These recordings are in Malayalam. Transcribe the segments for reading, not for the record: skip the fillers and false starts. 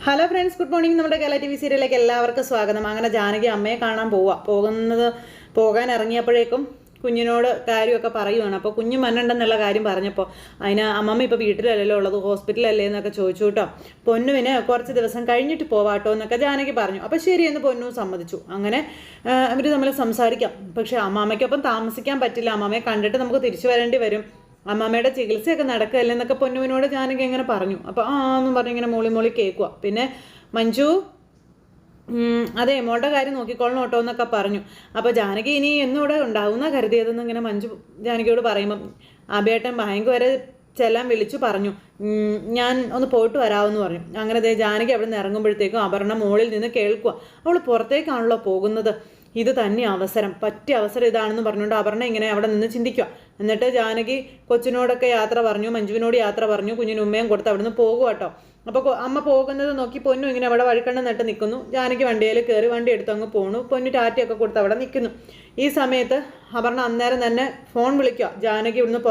Hello friends, good morning. നമ്മുടെ കേരള TV സീരിയലിലേക്ക് എല്ലാവർക്കും സ്വാഗതം. അങ്ങനെ ജാനകി അമ്മയെ കാണാൻ പോകാൻ ഇറങ്ങിയപ്പോഴേക്കും കുഞ്ഞിനോട് കാര്യമൊക്കെ പറയുവാണ്. അപ്പോൾ കുഞ്ഞ് മന്നുണ്ടെന്നുള്ള കാര്യം പറഞ്ഞപ്പോൾ അതിന് അമ്മമ്മ ഇപ്പോൾ വീട്ടിലല്ലല്ലോ ഉള്ളത്, ഹോസ്പിറ്റലല്ലേ എന്നൊക്കെ ചോദിച്ചു കേട്ടോ. പൊന്നുവിന് കുറച്ച് ദിവസം കഴിഞ്ഞിട്ട് പോവാട്ടോ എന്നൊക്കെ ജാനകി പറഞ്ഞു. അപ്പോൾ ശരിയെന്ന് പൊന്നു സമ്മതിച്ചു. അങ്ങനെ അവർ തമ്മിൽ സംസാരിക്കാം. പക്ഷേ അമ്മാമ്മയ്ക്കൊപ്പം താമസിക്കാൻ പറ്റില്ല, അമ്മാമ്മയെ കണ്ടിട്ട് നമുക്ക് തിരിച്ചു വരേണ്ടി വരും, അമ്മാമ്മയുടെ ചികിത്സയൊക്കെ നടക്കുകയല്ലേ എന്നൊക്കെ പൊന്നുവിനോട് ജാനകി ഇങ്ങനെ പറഞ്ഞു. അപ്പോൾ എന്നും പറഞ്ഞ് ഇങ്ങനെ മോളി കേൾക്കുക. പിന്നെ മഞ്ജു അതെ മോളുടെ കാര്യം നോക്കിക്കോളണം കേട്ടോ എന്നൊക്കെ പറഞ്ഞു. അപ്പോൾ ജാനകി ഇനി എന്നൂടെ ഉണ്ടാവുന്ന കരുതിയതെന്ന് ഇങ്ങനെ മഞ്ജു ജാനകിയോട് പറയുമ്പം അബേട്ടൻ ബാങ്ക് വരെ ചെല്ലാൻ വിളിച്ചു പറഞ്ഞു, ഞാൻ ഒന്ന് പോയിട്ട് വരാമെന്ന് പറഞ്ഞു. അങ്ങനെ ജാനകി അവിടെ നിന്ന് ഇറങ്ങുമ്പോഴത്തേക്കും അപർണ മോളിൽ നിന്ന് കേൾക്കുക. അവൾ പുറത്തേക്കാണല്ലോ പോകുന്നത്, ഇത് തന്നെ അവസരം, പറ്റിയ അവസരം ഇതാണെന്ന് പറഞ്ഞുകൊണ്ട് അപർണ ഇങ്ങനെ അവിടെ നിന്ന് ചിന്തിക്കുക. എന്നിട്ട് ജാനകി കൊച്ചിനോടൊക്കെ യാത്ര പറഞ്ഞു, മഞ്ജുവിനോട് യാത്ര പറഞ്ഞു, കുഞ്ഞിന് ഉമ്മയും കൊടുത്ത് അവിടെ നിന്ന് പോകുക കേട്ടോ. അപ്പോൾ അമ്മ പോകുന്നത് നോക്കി പൊന്നു ഇങ്ങനെ അവിടെ വഴിക്കണ്ണ് നട്ട് നിൽക്കുന്നു. ജാനകി വണ്ടിയിൽ കയറി വണ്ടി എടുത്ത് അങ്ങ് പോണു. പൊന്നു ടാറ്റയൊക്കെ കൊടുത്ത് അവിടെ നിൽക്കുന്നു. ഈ സമയത്ത് അപർണ അന്നേരം തന്നെ ഫോൺ വിളിക്കുക. ജാനകി ഇവിടുന്ന്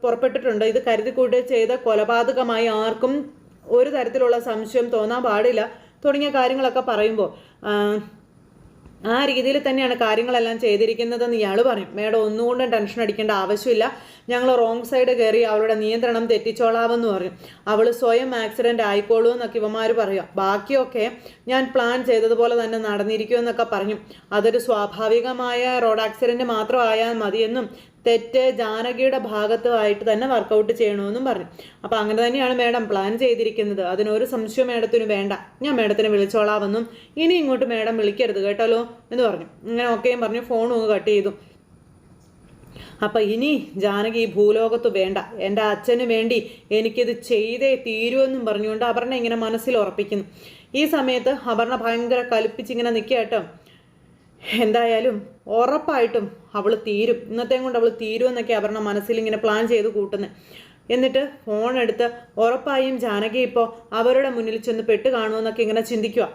പുറപ്പെട്ടിട്ടുണ്ട്, ഇത് കരുതിക്കൂട്ടി ചെയ്ത കൊലപാതകമായി ആർക്കും ഒരു തരത്തിലുള്ള സംശയം തോന്നാൻ പാടില്ല തുടങ്ങിയ കാര്യങ്ങളൊക്കെ പറയുമ്പോൾ ആ രീതിയിൽ തന്നെയാണ് കാര്യങ്ങളെല്ലാം ചെയ്തിരിക്കുന്നതെന്ന് ഇയാൾ പറയും. മേഡം ഒന്നുകൊണ്ടും ടെൻഷൻ അടിക്കേണ്ട ആവശ്യമില്ല, ഞങ്ങൾ റോങ് സൈഡ് കയറി അവളുടെ നിയന്ത്രണം തെറ്റിച്ചോളാവെന്ന് പറഞ്ഞു. അവൾ സ്വയം ആക്സിഡൻ്റ് ആയിക്കോളൂ എന്നൊക്കെ ഇവന്മാർ പറയുക. ബാക്കിയൊക്കെ ഞാൻ പ്ലാൻ ചെയ്തതുപോലെ തന്നെ നടന്നിരിക്കുമെന്നൊക്കെ പറഞ്ഞു. അതൊരു സ്വാഭാവികമായ റോഡ് ആക്സിഡൻറ്റ് മാത്രമായാൽ മതിയെന്നും തെറ്റ് ജാനകിയുടെ ഭാഗത്തുമായിട്ട് തന്നെ വർക്കൗട്ട് ചെയ്യണമെന്നും പറഞ്ഞു. അപ്പോൾ അങ്ങനെ തന്നെയാണ് മേഡം പ്ലാൻ ചെയ്തിരിക്കുന്നത്, അതിനൊരു സംശയം മേഡത്തിന് വേണ്ട, ഞാൻ മേഡത്തിനെ വിളിച്ചോളാമെന്നും ഇനി ഇങ്ങോട്ട് മേഡം വിളിക്കരുത് കേട്ടല്ലോ എന്ന് പറഞ്ഞു. ഇങ്ങനെ ഓക്കെയും പറഞ്ഞു ഫോണും കട്ട് ചെയ്തു. അപ്പം ഇനി ജാനകി ഈ ഭൂലോകത്ത് വേണ്ട, എൻ്റെ അച്ഛന് വേണ്ടി എനിക്കിത് ചെയ്തേ തീരുമെന്നും പറഞ്ഞുകൊണ്ട് അപർണ ഇങ്ങനെ മനസ്സിൽ ഉറപ്പിക്കുന്നു. ഈ സമയത്ത് അപർണ ഭയങ്കര കലിപ്പിച്ചിങ്ങനെ നിൽക്കുക കേട്ടോ. എന്തായാലും ഉറപ്പായിട്ടും അവൾ തീരും, ഇന്നത്തെയും കൊണ്ട് അവൾ തീരുമെന്നൊക്കെ അപർണ മനസ്സിൽ ഇങ്ങനെ പ്ലാൻ ചെയ്ത് കൂട്ടുന്നത്. എന്നിട്ട് ഫോൺ എടുത്ത് ഉറപ്പായും ജാനകി ഇപ്പോൾ അവരുടെ മുന്നിൽ ചെന്ന് പെട്ട് കാണുമെന്നൊക്കെ ഇങ്ങനെ ചിന്തിക്കുക.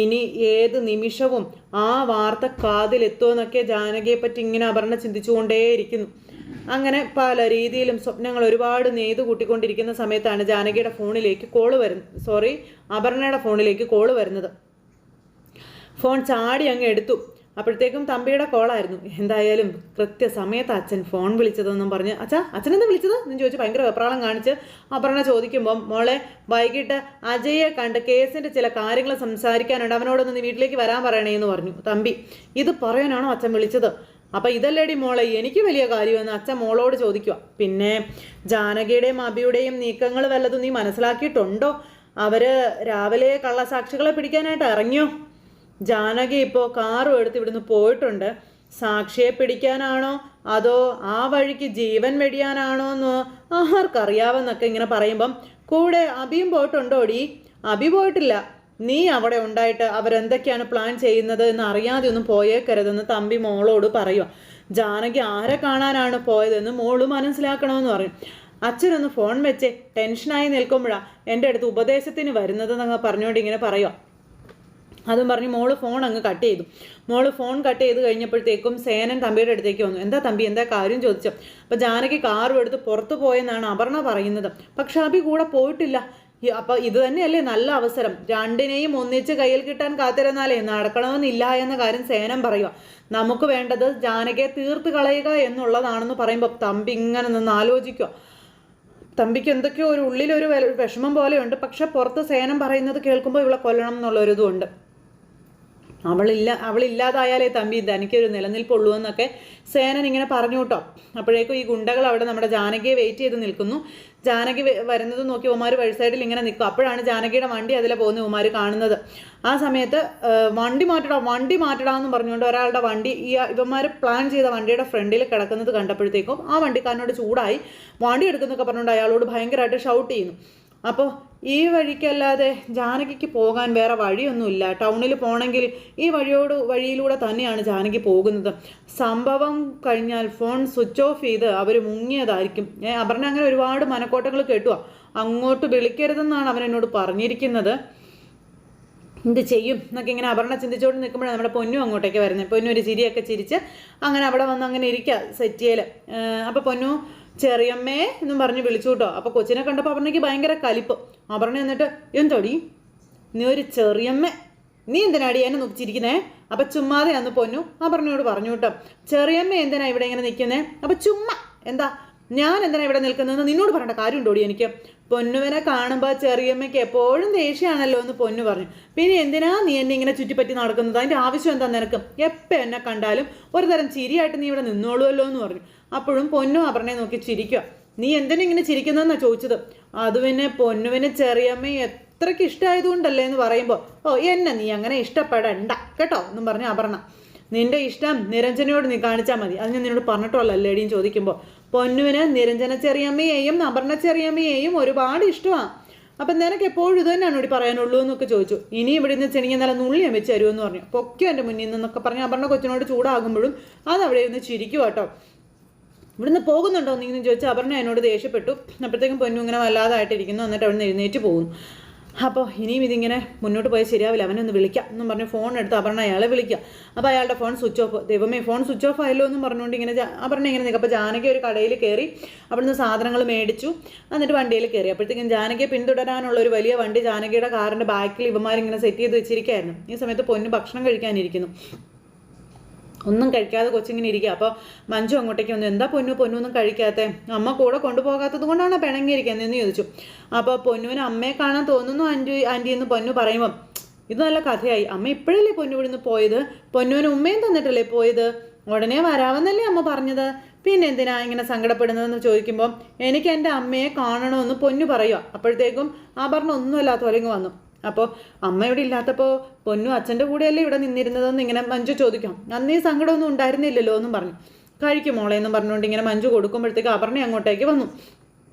ഇനി ഏത് നിമിഷവും ആ വാർത്ത കാതിലെത്തുമെന്നൊക്കെ ജാനകിയെ പറ്റി ഇങ്ങനെ അപർണ ചിന്തിച്ചുകൊണ്ടേയിരിക്കുന്നു. അങ്ങനെ പല രീതിയിലും സ്വപ്നങ്ങൾ ഒരുപാട് നെയ്ത് കൂട്ടിക്കൊണ്ടിരിക്കുന്ന സമയത്താണ് ജാനകിയുടെ ഫോണിലേക്ക് അപർണയുടെ ഫോണിലേക്ക് കോള് വരുന്നത്. ഫോൺ ചാടി അങ്ങ് എടുത്തു. അപ്പോഴത്തേക്കും തമ്പിയുടെ കോളായിരുന്നു. എന്തായാലും കൃത്യസമയത്ത് അച്ഛൻ ഫോൺ വിളിച്ചതെന്നും പറഞ്ഞ് അച്ഛനെന്താ വിളിച്ചത് എന്ന് ചോദിച്ച് ഭയങ്കര വെപ്രാളം കാണിച്ച് അപർണ ചോദിക്കുമ്പം, മോളെ വൈകിട്ട് അജയെ കണ്ട് കേസിൻ്റെ ചില കാര്യങ്ങൾ സംസാരിക്കാനുണ്ട്, അവനോടൊന്ന് നീ വീട്ടിലേക്ക് വരാൻ പറയണേ എന്ന് പറഞ്ഞു തമ്പി. ഇത് പറയാനാണോ അച്ഛൻ വിളിച്ചത്? അപ്പം ഇതല്ലേടി മോളെ എനിക്ക് വലിയ കാര്യമെന്ന് അച്ഛൻ മോളോട് ചോദിക്കുക. പിന്നെ ജാനകിയുടെയും അബിയുടെയും നീക്കങ്ങൾ വല്ലതും നീ മനസ്സിലാക്കിയിട്ടുണ്ടോ? അവർ രാവിലെ കള്ളസാക്ഷികളെ പിടിക്കാനായിട്ട് ഇറങ്ങിയോ? ജാനകി ഇപ്പോൾ കാറും എടുത്ത് ഇവിടുന്ന് പോയിട്ടുണ്ട്, സാക്ഷിയെ പിടിക്കാനാണോ അതോ ആ വഴിക്ക് ജീവൻ വെടിയാനാണോ എന്ന് ആർക്കറിയാവെന്നൊക്കെ ഇങ്ങനെ പറയുമ്പം, കൂടെ അബിയും പോയിട്ടുണ്ടോടി? അബി പോയിട്ടില്ല, നീ അവിടെ ഉണ്ടായിട്ട് അവരെന്തൊക്കെയാണ് പ്ലാൻ ചെയ്യുന്നത് എന്ന് അറിയാതെ ഒന്നും പോയേക്കരുതെന്ന് തമ്പി മോളോട് പറയുക. ജാനകി ആരെ കാണാനാണ് പോയതെന്ന് മോള് മനസ്സിലാക്കണമെന്ന് പറയും. അച്ഛനൊന്ന് ഫോൺ വെച്ചേ, ടെൻഷനായി നിൽക്കുമ്പോഴാണ് എൻ്റെ അടുത്ത് ഉപദേശത്തിന് വരുന്നതെന്നങ്ങ് പറഞ്ഞുകൊണ്ട് ഇങ്ങനെ പറയുക. അതും പറഞ്ഞ് മോള് ഫോൺ അങ്ങ് കട്ട് ചെയ്തു. മോള് ഫോൺ കട്ട് ചെയ്ത് കഴിഞ്ഞപ്പോഴത്തേക്കും സേനൻ തമ്പിയുടെ അടുത്തേക്ക് വന്നു. എന്താ തമ്പി, എന്താ കാര്യം ചോദിച്ചു. അപ്പോൾ ജാനകി കാറും എടുത്ത് പുറത്തു പോയെന്നാണ് അപർണ പറയുന്നത്. പക്ഷെ അബി കൂടെ പോയിട്ടില്ല. അപ്പോൾ ഇത് തന്നെയല്ലേ നല്ല അവസരം, രണ്ടിനെയും ഒന്നിച്ച് കയ്യിൽ കിട്ടാൻ കാത്തിരുന്നാലേ നടക്കണമെന്നില്ല എന്ന കാര്യം സേനൻ പറയുക. നമുക്ക് വേണ്ടത് ജാനകിയെ തീർത്ത് കളയുക എന്നുള്ളതാണെന്ന് പറയുമ്പോൾ തമ്പി ഇങ്ങനെ നിന്ന് ആലോചിക്കുക. തമ്പിക്ക് എന്തൊക്കെയോ ഉള്ളിലൊരു വിഷമം പോലെയുണ്ട്. പക്ഷെ പുറത്ത് സേനം പറയുന്നത് കേൾക്കുമ്പോൾ ഇവളെ കൊല്ലണം എന്നുള്ളൊരിതുമുണ്ട്. അവളില്ലാതായാലേ തമ്പി തനിക്കൊരു നിലനിൽപ്പുള്ളൂ എന്നൊക്കെ സേനൻ ഇങ്ങനെ പറഞ്ഞു കേട്ടോ. അപ്പോഴേക്കും ഈ ഗുണ്ടകൾ അവിടെ നമ്മുടെ ജാനകിയെ വെയിറ്റ് ചെയ്ത് നിൽക്കുന്നു. ജാനകി വരുന്നത് നോക്കി ഉമാർ വഴി സൈഡിൽ ഇങ്ങനെ നിൽക്കും. അപ്പോഴാണ് ജാനകിയുടെ വണ്ടി അതിലെ പോകുന്ന ഉമാർ കാണുന്നത്. ആ സമയത്ത് വണ്ടി മാറ്റടാ എന്ന് പറഞ്ഞുകൊണ്ട് ഒരാളുടെ വണ്ടി ഇവന്മാർ പ്ലാൻ ചെയ്ത വണ്ടിയുടെ ഫ്രണ്ടിൽ കിടക്കുന്നത് കണ്ടപ്പോഴത്തേക്കും ആ വണ്ടിക്കാരനോട് ചൂടായി വണ്ടി എടുക്കുന്നൊക്കെ പറഞ്ഞുകൊണ്ട് അയാളോട് ഭയങ്കരമായിട്ട് ഷൗട്ട് ചെയ്യുന്നു. അപ്പോൾ ഈ വഴിക്കല്ലാതെ ജാനകിക്ക് പോകാൻ വേറെ വഴിയൊന്നുമില്ല, ടൗണിൽ പോകണമെങ്കിൽ ഈ വഴിയിലൂടെ തന്നെയാണ് ജാനകി പോകുന്നത്. സംഭവം കഴിഞ്ഞാൽ ഫോൺ സ്വിച്ച് ഓഫ് ചെയ്ത് അവർ മുങ്ങിയതായിരിക്കും. അപർണ അങ്ങനെ ഒരുപാട് മനക്കോട്ടങ്ങൾ കേട്ടുവാ. അങ്ങോട്ട് വിളിക്കരുതെന്നാണ് അവൻ എന്നോട് പറഞ്ഞിരിക്കുന്നത്. എന്ത് ചെയ്യും എന്നൊക്കെ ഇങ്ങനെ അപർണ ചിന്തിച്ചുകൊണ്ട് നിൽക്കുമ്പോഴാണ് നമ്മുടെ പൊന്നു അങ്ങോട്ടേക്ക് വരുന്നത്. പൊന്നു ഒരു ചിരിയൊക്കെ ചിരിച്ച് അങ്ങനെ അവിടെ വന്ന് അങ്ങനെ ഇരിക്കുക സെറ്റിയേൽ. അപ്പോൾ പൊന്നു ചെറിയമ്മേ എന്നും പറഞ്ഞ് വിളിച്ചു കേട്ടോ. അപ്പോൾ കൊച്ചിനെ കണ്ടപ്പോൾ അപർണയ്ക്ക് ഭയങ്കര കലിപ്പ്. അപർണ എന്നിട്ട് എന്തോടി നീ ഒരു ചെറിയമ്മ, നീ എന്തിനാടി എന്നെ നോക്കിച്ചിരിക്കുന്നേ? അപ്പം ചുമ്മാതെ അന്ന് പൊന്നു അപർണയോട് പറഞ്ഞു കേട്ടോ, ചെറിയമ്മ എന്തിനാ ഇവിടെ ഇങ്ങനെ നിൽക്കുന്നേ? അപ്പം ചുമ്മാ എന്താ ഞാൻ എന്തിനാ ഇവിടെ നിൽക്കുന്നതെന്ന് നിന്നോട് പറയേണ്ട കാര്യമുണ്ടോടി എനിക്ക്? പൊന്നുവിനെ കാണുമ്പോൾ ചെറിയമ്മയ്ക്ക് എപ്പോഴും ദേഷ്യമാണല്ലോ എന്ന് പൊന്നു പറഞ്ഞു. പിന്നെ എന്തിനാ നീ എന്നെ ഇങ്ങനെ ചുറ്റിപ്പറ്റി നടക്കുന്നത്? അതിൻ്റെ ആവശ്യം എന്താ നിനക്ക്? എപ്പോൾ എന്നെ കണ്ടാലും ഒരു തരം ചിരിയായിട്ട് നീ ഇവിടെ നിന്നോളുമല്ലോ എന്ന് പറഞ്ഞു. അപ്പോഴും പൊന്നു അപർണയെ നോക്കി ചിരിക്കുക. നീ എന്തിനാ ഇങ്ങനെ ചിരിക്കുന്നതെന്നാണ് ചോദിച്ചത്. അത് പിന്നെ പൊന്നുവിന് ചെറിയമ്മയെ എത്രയ്ക്ക് ഇഷ്ടമായതുകൊണ്ടല്ലേ എന്ന് പറയുമ്പോൾ, ഓ എന്നെ നീ അങ്ങനെ ഇഷ്ടപ്പെടണ്ട കേട്ടോ എന്നും പറഞ്ഞു അപർണ. നിന്റെ ഇഷ്ടം നിരഞ്ജനയോട് നീ കാണിച്ചാൽ മതി, അത് ഞാൻ നിന്നോട് പറഞ്ഞിട്ടുള്ള ലേഡിയും ചോദിക്കുമ്പോൾ പൊന്നുവിന് നിരഞ്ജന ചെറിയമ്മയെയും അപർണ ചെറിയമ്മയെയും ഒരുപാട് ഇഷ്ടമാണ്. അപ്പം നിനക്ക് എപ്പോഴും ഇത് തന്നെയാണ് ഇവിടെ പറയാനുള്ളൂ എന്നൊക്കെ ചോദിച്ചു. ഇനി ഇവിടെ നിന്ന് ചെണിങ്ങ നല്ല നുള്ളിയാൻ വെച്ച് തരുമെന്ന് പറഞ്ഞു. പൊക്കോ എൻ്റെ മുന്നിൽ നിന്നൊക്കെ പറഞ്ഞ് അപർണ കൊച്ചിനോട് ചൂടാകുമ്പോഴും അത് അവിടെ ഇരുന്ന് ചിരിക്കും കേട്ടോ. ഇവിടുന്ന് പോകുന്നുണ്ടോ എന്ന് ചോദിച്ചാൽ അപർണ എന്നോട് ദേഷ്യപ്പെട്ടു. അപ്പോഴത്തേക്കും പൊന്നു ഇങ്ങനെ വല്ലാതായിട്ടിരിക്കുന്നു. എന്നിട്ട് അവിടെ നിന്ന് എഴുന്നേറ്റ് പോകുന്നു. അപ്പോൾ ഇനിയും ഇതിങ്ങനെ മുന്നോട്ട് പോയാൽ ശരിയാവില്ല, അവനൊന്ന് വിളിക്കാം എന്നും പറഞ്ഞ് ഫോൺ എടുത്ത് അപർണ അയാളെ വിളിക്കുക. അപ്പോൾ അയാളുടെ ഫോൺ സ്വിച്ച് ഓഫ്. ദൈവമേ ഫോൺ സ്വിച്ച് ഓഫ് ആയല്ലോ എന്നും പറഞ്ഞുകൊണ്ട് ഇങ്ങനെ അപർണ ഇങ്ങനെ നിൽക്കും. അപ്പോൾ ജാനകി ഒരു കടയിൽ കയറി അവിടുന്ന് സാധനങ്ങൾ മേടിച്ചു. എന്നിട്ട് വണ്ടിയിൽ കയറി. അപ്പോഴത്തേക്കും ജാനകിയെ പിന്തുടരാനുള്ള ഒരു വലിയ വണ്ടി ജാനകിയുടെ കാറിൻ്റെ ബാക്കിൽ ഇവന്മാരിങ്ങനെ സെറ്റ് ചെയ്ത് വെച്ചിരിക്കുകയായിരുന്നു. ഈ സമയത്ത് പൊന്നു ഭക്ഷണം കഴിക്കാനിരിക്കുന്നു. ഒന്നും കഴിക്കാതെ കൊച്ചിങ്ങനെ ഇരിക്കുക. അപ്പോൾ മഞ്ജു അങ്ങോട്ടേക്ക് വന്നു. എന്താ പൊന്നു ഒന്നും കഴിക്കാത്തേ? അമ്മ കൂടെ കൊണ്ടുപോകാത്തത് കൊണ്ടാണ് പിണങ്ങിയിരിക്കുന്നത് എന്ന് ചോദിച്ചു. അപ്പോൾ പൊന്നുവിന് അമ്മയെ കാണാൻ തോന്നുന്നു ആൻറ്റി എന്ന് പൊന്നു പറയുമ്പം ഇത് നല്ല കഥയായി. അമ്മ ഇപ്പോഴല്ലേ പൊന്നു ഇവിടുന്ന് പോയത്? പൊന്നുവിന് ഉമ്മയും തന്നിട്ടല്ലേ പോയത്? ഉടനെ വരാമെന്നല്ലേ അമ്മ പറഞ്ഞത്? പിന്നെ എന്തിനാ ഇങ്ങനെ സങ്കടപ്പെടുന്നതെന്ന് ചോദിക്കുമ്പോൾ എനിക്ക് എൻ്റെ അമ്മയെ കാണണമെന്ന് പൊന്നു പറയുക. അപ്പോഴത്തേക്കും അപർണ ഒന്നുമല്ലാത്ത പോലെ ഇങ്ങ് വന്നു. അപ്പോൾ അമ്മ ഇവിടെ ഇല്ലാത്തപ്പോൾ പൊന്നു അച്ഛൻ്റെ കൂടെയല്ലേ ഇവിടെ നിന്നിരുന്നതെന്ന് ഇങ്ങനെ മഞ്ജു ചോദിക്കാം. അന്ന് ഈ സങ്കടമൊന്നും ഉണ്ടായിരുന്നില്ലല്ലോ എന്നും പറഞ്ഞു. കഴിക്കും മോളെ എന്നും പറഞ്ഞുകൊണ്ട് ഇങ്ങനെ മഞ്ജു കൊടുക്കുമ്പോഴത്തേക്ക് അപർണ അങ്ങോട്ടേക്ക് വന്നു.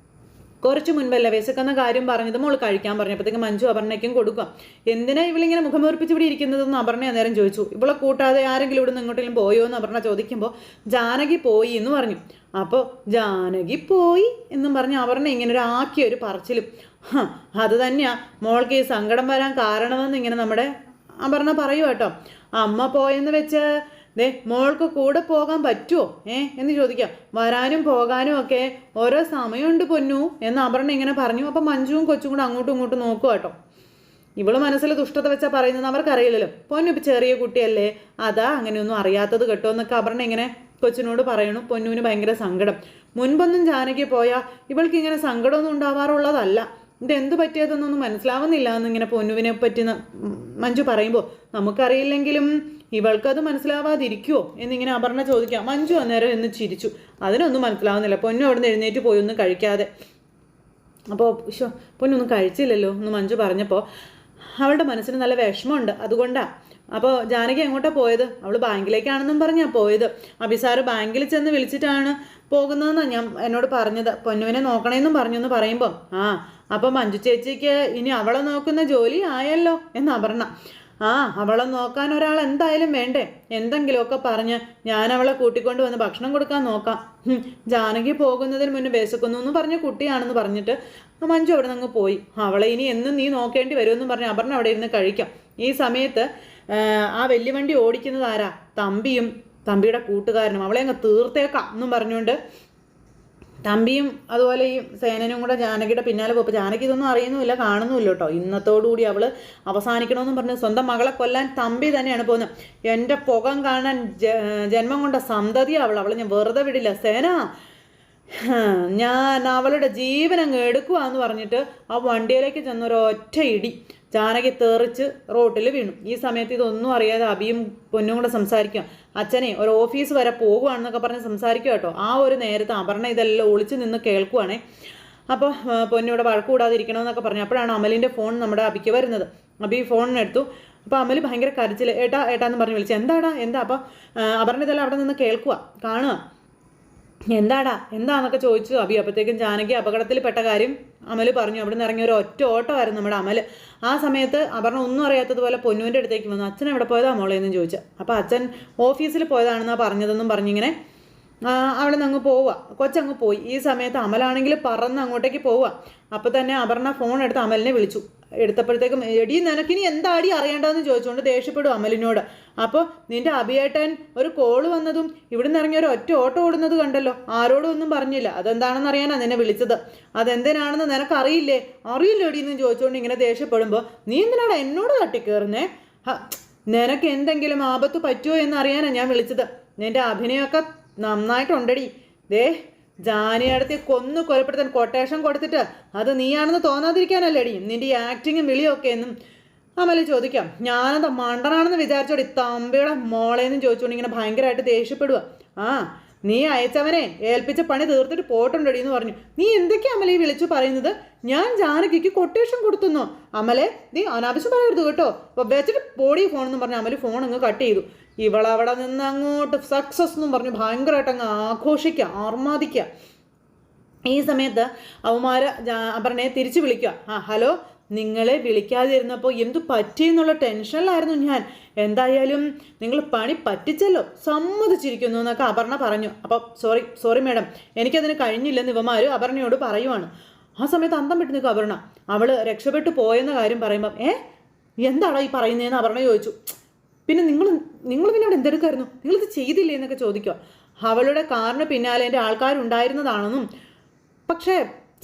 കുറച്ച് മുൻപല്ല വിശക്കുന്ന കാര്യം പറഞ്ഞത് മോൾ കഴിക്കാൻ പറഞ്ഞപ്പോഴത്തേക്ക് മഞ്ജു അപർണയ്ക്കും കൊടുക്കുക. എന്തിനാ ഇവളിങ്ങനെ മുഖമേർപ്പിച്ച് ഇവിടെ ഇരിക്കുന്നതെന്ന് അപർണ അന്നേരം ചോദിച്ചു. ഇവളെ കൂട്ടാതെ ആരെങ്കിലും ഇവിടെ നിന്ന് എങ്ങോട്ടെങ്കിലും പോയോ എന്ന് അപർണ ചോദിക്കുമ്പോൾ ജാനകി പോയി എന്ന് പറഞ്ഞു. അപ്പോൾ ജാനകി പോയി എന്നും പറഞ്ഞ് അപർണ ഇങ്ങനെ ഒരു ആക്കിയൊരു പറച്ചിലും. അത് തന്നെയാ മോൾക്ക് ഈ സങ്കടം വരാൻ കാരണമെന്ന് ഇങ്ങനെ നമ്മുടെ അപർണ പറയൂ കേട്ടോ. അമ്മ പോയെന്ന് വെച്ച് മോൾക്ക് കൂടെ പോകാൻ പറ്റുമോ എന്ന് ചോദിക്കാം. വരാനും പോകാനും ഒക്കെ ഓരോ സമയമുണ്ട് പൊന്നു എന്ന് അപർണ ഇങ്ങനെ പറഞ്ഞു. അപ്പം മഞ്ജുവും കൊച്ചും കൂടെ അങ്ങോട്ടും ഇങ്ങോട്ടും നോക്കുക കേട്ടോ. ഇവള് മനസ്സിൽ ദുഷ്ടത വെച്ചാൽ പറയുന്നത് അവർക്കറിയില്ലല്ലോ. പൊന്നു ഇപ്പം ചെറിയ കുട്ടിയല്ലേ, അതാ അങ്ങനെയൊന്നും അറിയാത്തത് കേട്ടോ എന്നൊക്കെ അപർണ ഇങ്ങനെ കൊച്ചിനോട് പറയണു. പൊന്നുവിന് ഭയങ്കര സങ്കടം. മുൻപൊന്നും ജാനകി പോയാൽ ഇവൾക്ക് ഇങ്ങനെ സങ്കടമൊന്നും ഉണ്ടാവാറുള്ളതല്ല. ഇതെന്ത് പറ്റിയതെന്നൊന്നും മനസ്സിലാവുന്നില്ല എന്നിങ്ങനെ പൊന്നുവിനെ പറ്റി മഞ്ജു പറയുമ്പോൾ നമുക്കറിയില്ലെങ്കിലും ഇവൾക്കത് മനസ്സിലാവാതിരിക്കുമോ എന്നിങ്ങനെ അപർണ ചോദിക്കാം. മഞ്ജു അന്നേരം എന്ന് ചിരിച്ചു. അതിനൊന്നും മനസ്സിലാവുന്നില്ല. പൊന്നു അവിടെ നിന്ന് എഴുന്നേറ്റ് പോയി ഒന്നും കഴിക്കാതെ. അപ്പോൾ പൊന്നൊന്നും കഴിച്ചില്ലല്ലോ എന്ന് മഞ്ജു പറഞ്ഞപ്പോൾ അവളുടെ മനസ്സിന് നല്ല വിഷമമുണ്ട്. അതുകൊണ്ടാണ്. അപ്പോൾ ജാനകി എങ്ങോട്ടാണ് പോയത്? അവൾ ബാങ്കിലേക്കാണെന്നും പറഞ്ഞാൽ പോയത്. അഭിസാറ് ബാങ്കിൽ ചെന്ന് വിളിച്ചിട്ടാണ് പോകുന്നതെന്നാണ് ഞാൻ എന്നോട് പറഞ്ഞത്. പൊന്നുവിനെ നോക്കണമെന്നും പറഞ്ഞെന്ന് പറയുമ്പം അപ്പം മഞ്ജു ചേച്ചിക്ക് ഇനി അവളെ നോക്കുന്ന ജോലി ആയല്ലോ എന്ന് അപർണ. അവളെ നോക്കാൻ ഒരാൾ എന്തായാലും വേണ്ടേ? എന്തെങ്കിലുമൊക്കെ പറഞ്ഞ് ഞാൻ അവളെ കൂട്ടിക്കൊണ്ട് വന്ന് ഭക്ഷണം കൊടുക്കാൻ നോക്കാം. ജാനകി പോകുന്നതിന് മുന്നേ വിശക്കുന്നു എന്ന് പറഞ്ഞ കുട്ടിയാണെന്ന് പറഞ്ഞിട്ട് മഞ്ജു അവിടെ നിന്ന് പോയി. അവളെ ഇനി എന്നും നീ നോക്കേണ്ടി വരുമെന്നും പറഞ്ഞ് അപർണ അവിടെ ഇരുന്ന് കഴിക്കാം. ഈ സമയത്ത് ആ വലിയ വണ്ടി ഓടിക്കുന്നത് ആരാ? തമ്പിയും തമ്പിയുടെ കൂട്ടുകാരനും. അവളെ അങ്ങ് തീർത്തേക്കാം എന്നും പറഞ്ഞുകൊണ്ട് തമ്പിയും അതുപോലെ ഈ സേനനും കൂടെ ജാനകിയുടെ പിന്നാലെ പോയപ്പോൾ ജാനകി ഇതൊന്നും അറിയുന്നുമില്ല, കാണുന്നുമില്ല കേട്ടോ. ഇന്നത്തോടുകൂടി അവൾ അവസാനിക്കണമെന്നും പറഞ്ഞ് സ്വന്തം മകളെ കൊല്ലാൻ തമ്പി തന്നെയാണ് പോകുന്നത്. എൻ്റെ പുകം കാണാൻ ജന്മം കൊണ്ട സന്തതിയാണ് അവളെ ഞാൻ വെറുതെ വിടില്ല സേന, ഞാൻ അവളുടെ ജീവൻ അങ്ങ് എടുക്കുവാന്ന് പറഞ്ഞിട്ട് ആ വണ്ടിയിലേക്ക് ചെന്നൊരൊറ്റ ഇടി. ജാനകി തെറിച്ച് റോട്ടിൽ വീണു. ഈ സമയത്ത് ഇതൊന്നും അറിയാതെ അബിയും പൊന്നും കൂടെ സംസാരിക്കുക. അച്ഛനെ ഒരു ഓഫീസ് വരെ പോകുവാണെന്നൊക്കെ പറഞ്ഞ് സംസാരിക്കുക കേട്ടോ. ആ ഒരു നേരത്തെ അപർണ ഇതെല്ലാം ഒളിച്ച് നിന്ന് കേൾക്കുവാണേ. അപ്പോൾ പൊന്നിവിടെ വഴക്ക് കൂടാതിരിക്കണമെന്നൊക്കെ പറഞ്ഞു. അപ്പോഴാണ് അമലിൻ്റെ ഫോൺ നമ്മുടെ അബിക്ക് വരുന്നത്. അബി ഫോണിനെടുത്തു. അപ്പോൾ അമൽ ഭയങ്കര കരച്ചിൽ. ഏട്ടാന്ന് പറഞ്ഞ് വിളിച്ചു. എന്താ? അപ്പോൾ അപർണ ഇതെല്ലാം അവിടെ നിന്ന് കേൾക്കുക, കാണുക. എന്താന്നൊക്കെ ചോദിച്ചു അബി. അപ്പോഴത്തേക്കും ജാനകി അപകടത്തിൽപ്പെട്ട കാര്യം അമൽ പറഞ്ഞു. അവിടെ നിന്ന് ഇറങ്ങിയ ഒരു ഒറ്റ ഓട്ടമായിരുന്നു നമ്മുടെ അമൽ. ആ സമയത്ത് അപർണ ഒന്നും അറിയാത്തതുപോലെ പൊന്നുവിൻ്റെ അടുത്തേക്ക് വന്നു. അച്ഛൻ എവിടെ പോയതാ മോളെ എന്നും ചോദിച്ചു. അപ്പോൾ അച്ഛൻ ഓഫീസിൽ പോയതാണെന്നാണ് പറഞ്ഞതെന്നും പറഞ്ഞിങ്ങനെ അവിടെ നിന്ന് അങ്ങ് പോവുക, കൊച്ചങ്ങ് പോയി. ഈ സമയത്ത് അമലാണെങ്കിൽ പറന്ന് അങ്ങോട്ടേക്ക് പോവുക. അപ്പോൾ തന്നെ അപർണ ഫോൺ എടുത്ത് അമലിനെ വിളിച്ചു. എടുത്തപ്പോഴത്തേക്കും എടി നിനക്കിനി എന്താടി അറിയേണ്ടതെന്ന് ചോദിച്ചുകൊണ്ട് ദേഷ്യപ്പെടും അമലിനോട്. അപ്പോൾ നിന്റെ അഭിയേട്ടൻ ഒരു കോള് വന്നതും ഇവിടുന്ന് ഇറങ്ങി ഒരു ഒറ്റ ഓട്ടോ ഓടുന്നത് കണ്ടല്ലോ, ആരോടും ഒന്നും പറഞ്ഞില്ല, അതെന്താണെന്ന് അറിയാനാണ് നിന്നെ വിളിച്ചത്, അതെന്തിനാണെന്ന് നിനക്കറിയില്ലേ? അറിയില്ലേടി എന്ന് ചോദിച്ചുകൊണ്ട് ഇങ്ങനെ ദേഷ്യപ്പെടുമ്പോൾ നീ എന്തിനാണ് എന്നോട് തട്ടിക്കയറുന്നേ? നിനക്ക് എന്തെങ്കിലും ആപത്ത് പറ്റുമോ എന്ന് അറിയാനാണ് ഞാൻ വിളിച്ചത്. നിന്റെ അഭിനയമൊക്കെ നന്നായിട്ടുണ്ടടി. ദേ ജാനിയടുത്ത് കൊലപ്പെടുത്താൻ കൊട്ടേഷൻ കൊടുത്തിട്ട് അത് നീയാണെന്ന് തോന്നാതിരിക്കാനല്ലേടി നിന്റെ ഈ ആക്ടിങ്ങും വിളിയൊക്കെ എന്നും അമല് ചോദിക്കാം. ഞാനത് മണ്ടനാണെന്ന് വിചാരിച്ചോടി തമ്പിയുടെ മോളേന്നും ചോദിച്ചുകൊണ്ട് ഇങ്ങനെ ഭയങ്കരമായിട്ട് ദേഷ്യപ്പെടുക. നീ അയച്ചവനെ ഏൽപ്പിച്ച പണി തീർത്തിട്ട് പോട്ടുണ്ടടി എന്ന് പറഞ്ഞു. നീ എന്തൊക്കെയാ അമലെ ഈ വിളിച്ചു പറയുന്നത്? ഞാൻ ജാനകിക്ക് കൊട്ടേഷൻ കൊടുത്തുന്നോ? അമലെ നീ അനാവശ്യം പറയരുത് കേട്ടോ, വെച്ചിട്ട് പോടി ഫോൺ എന്ന് പറഞ്ഞു അമല് ഫോൺ അങ്ങ് കട്ട് ചെയ്തു. ഇവളവിടെ നിന്ന് അങ്ങോട്ട് സക്സസ് എന്നും പറഞ്ഞു ഭയങ്കരമായിട്ട് അങ്ങ് ആഘോഷിക്കുക, ആർമാദിക്കുക. ഈ സമയത്ത് അവന്മാര് അപർണയെ തിരിച്ചു വിളിക്കുക. ഹലോ, നിങ്ങളെ വിളിക്കാതിരുന്നപ്പോൾ എന്തു പറ്റിയെന്നുള്ള ടെൻഷനിലായിരുന്നു ഞാൻ. എന്തായാലും നിങ്ങൾ പണി പറ്റിച്ചല്ലോ, സമ്മതിച്ചിരിക്കുന്നു എന്നൊക്കെ അപർണ പറഞ്ഞു. അപ്പോൾ സോറി മാഡം, എനിക്കതിന് കഴിഞ്ഞില്ലെന്ന് ഇവന്മാർ അപർണയോട് പറയുവാണ്. ആ സമയത്ത് അന്തം വിട്ട് നിൽക്കും അപർണ. അവൾ രക്ഷപ്പെട്ടു പോയെന്ന കാര്യം പറയുമ്പം എന്താണോ ഈ പറയുന്നതെന്ന് അപർണ ചോദിച്ചു. പിന്നെ നിങ്ങൾ പിന്നെ അവിടെ എന്തെടുക്കായിരുന്നു, നിങ്ങളിത് ചെയ്തില്ലേ എന്നൊക്കെ ചോദിക്കുക. അവളുടെ കാറിന് പിന്നാലെ എൻ്റെ ആൾക്കാരുണ്ടായിരുന്നതാണെന്നും പക്ഷേ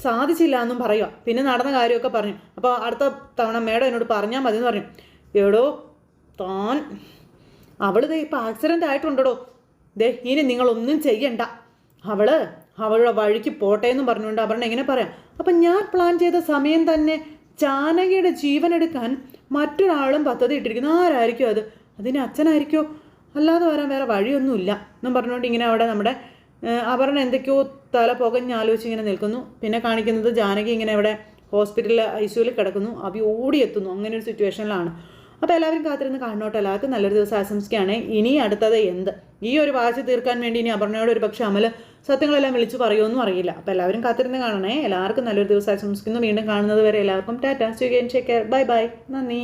സാധിച്ചില്ല എന്നും പറയുക. പിന്നെ നടന്ന കാര്യമൊക്കെ പറഞ്ഞു. അപ്പോൾ അടുത്ത തവണ മേഡം എന്നോട് പറഞ്ഞാൽ മതി എന്ന് പറഞ്ഞു. എടോ താൻ അവളിത് ഇപ്പോൾ ആക്സിഡൻ്റ് ആയിട്ടുണ്ടോ, ഇനി നിങ്ങളൊന്നും ചെയ്യണ്ട, അവളുടെ വഴിക്ക് പോട്ടെ എന്നും പറഞ്ഞുകൊണ്ട് അപർണ എങ്ങനെ പറയാം. അപ്പം ഞാൻ പ്ലാൻ ചെയ്ത സമയം തന്നെ ജാനകിയുടെ ജീവനെടുക്കാൻ മറ്റൊരാളും പദ്ധതി ഇട്ടിരിക്കുന്നു. ആരായിരിക്കും അത്? അതിന് അച്ഛനായിരിക്കോ? അല്ലാതെ വരാൻ വേറെ വഴിയൊന്നുമില്ല എന്നും പറഞ്ഞുകൊണ്ട് ഇങ്ങനെ അവിടെ നമ്മുടെ അപർണ എന്തൊക്കെയോ തല പുകഞ്ഞാലോചിച്ച് ഇങ്ങനെ നിൽക്കുന്നു. പിന്നെ കാണിക്കുന്നത് ജാനകി ഇങ്ങനെ ഇവിടെ ഹോസ്പിറ്റലിൽ ICUവിൽ കിടക്കുന്നു. അഭി ഓടിയെത്തുന്നു. അങ്ങനെ ഒരു സിറ്റുവേഷനിലാണ്. അപ്പോൾ എല്ലാവരും കാത്തിരുന്ന് കാണണോട്ടെ. എല്ലാവർക്കും നല്ലൊരു ദിവസം ആശംസിക്കുകയാണ്. ഇനി അടുത്തത് എന്ത്? ഈ ഒരു വാശി തീർക്കാൻ വേണ്ടി ഇനി അപർണയോട് ഒരു പക്ഷേ അമൽ സത്യങ്ങളെല്ലാം വിളിച്ചു പറയുമെന്നും അറിയില്ല. അപ്പോൾ എല്ലാവരും കാത്തിരുന്ന് കാണണേ. എല്ലാവർക്കും നല്ലൊരു ദിവസം ആശംസിക്കുന്നു. വീണ്ടും കാണുന്നത് വരെ എല്ലാവർക്കും tata, see you again, take care, bye bye, നന്ദി.